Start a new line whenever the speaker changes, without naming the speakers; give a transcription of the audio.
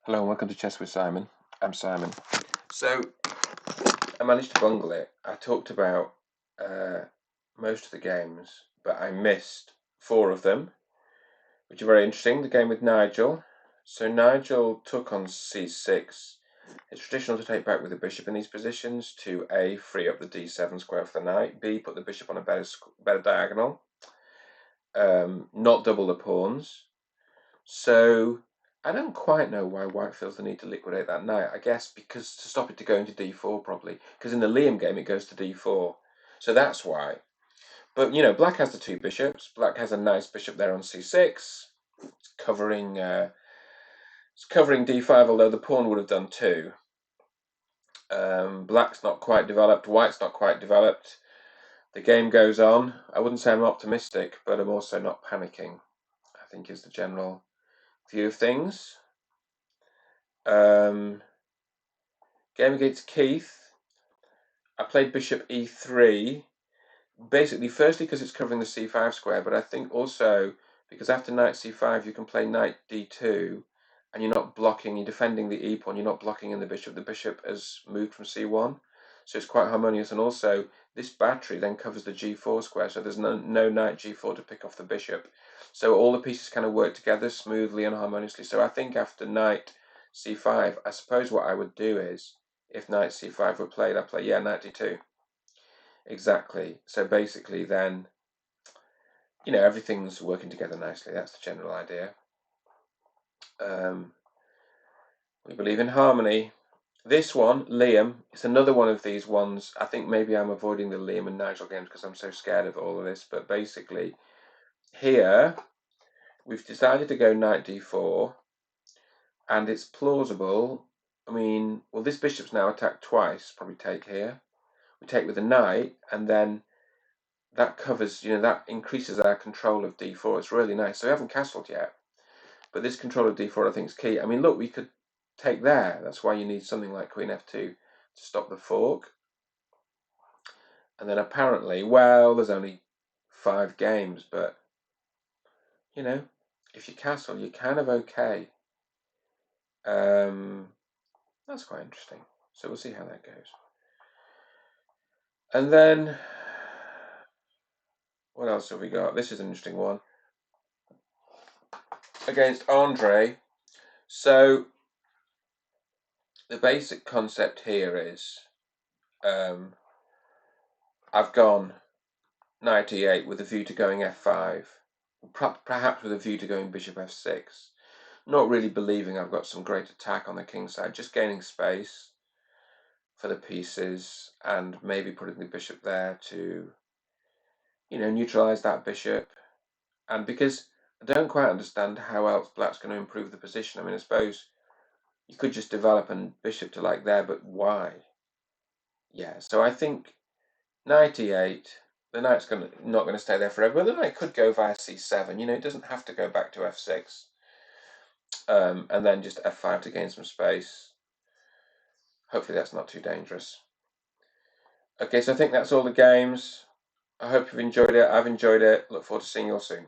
Hello and welcome to Chess with Simon. I'm Simon. So I managed to bungle it. I talked about most of the games, but I missed 4 of them, which are very interesting. The game with Nigel. So Nigel took on c6. It's traditional to take back with the bishop in these positions to A, free up the d7 square for the knight, B, put the bishop on a better diagonal, not double the pawns. So I don't quite know why white feels the need to liquidate that knight. I guess because to stop it to going to d4 probably. Because in the Liam game it goes to d4. So that's why. But you know, black has the 2 bishops. Black has a nice bishop there on c6. It's covering d5, although the pawn would have done too. Black's not quite developed. White's not quite developed. The game goes on. I wouldn't say I'm optimistic, but I'm also not panicking, I think is the general view of things. Game against Keith, I played bishop e3, basically firstly because it's covering the c5 square, but I think also because after knight c5 you can play knight d2 and you're not blocking, you're defending the e pawn, you're not blocking in the bishop has moved from c1, so it's quite harmonious. And also this battery then covers the g4 square, so there's no knight g4 to pick off the bishop, so all the pieces kind of work together smoothly and harmoniously. So I think after knight c5, I suppose what I would do is, if knight c5 were played, I'd play knight d2. Exactly. So basically then, you know, everything's working together nicely. That's the general idea. We believe in harmony. This one, Liam, it's another one of these ones. I think maybe I'm avoiding the Liam and Nigel games because I'm so scared of all of this. But basically, here, we've decided to go knight d4. And it's plausible. I mean, well, this bishop's now attacked twice. Probably take here. We take with a knight, and then that covers, you know, that increases our control of d4. It's really nice. So we haven't castled yet, but this control of d4 I think is key. I mean, look, we could take there. That's why you need something like queen f2 to stop the fork. And then apparently, well, there's only 5 games, but you know, if you castle, you're kind of okay. That's quite interesting. So we'll see how that goes. And then, what else have we got? This is an interesting one. Against Andrey. So the basic concept here is I've gone knight e8 with a view to going f5, perhaps with a view to going bishop f6. Not really believing I've got some great attack on the king side, just gaining space for the pieces and maybe putting the bishop there to, you know, neutralize that bishop. And because I don't quite understand how else black's going to improve the position. I mean, I suppose you could just develop a bishop to like there, but why? Yeah, so I think knight e8, the knight's not going to stay there forever, but the knight could go via c7. You know, it doesn't have to go back to f6. And then just f5 to gain some space. Hopefully that's not too dangerous. Okay, so I think that's all the games. I hope you've enjoyed it. I've enjoyed it. Look forward to seeing you all soon.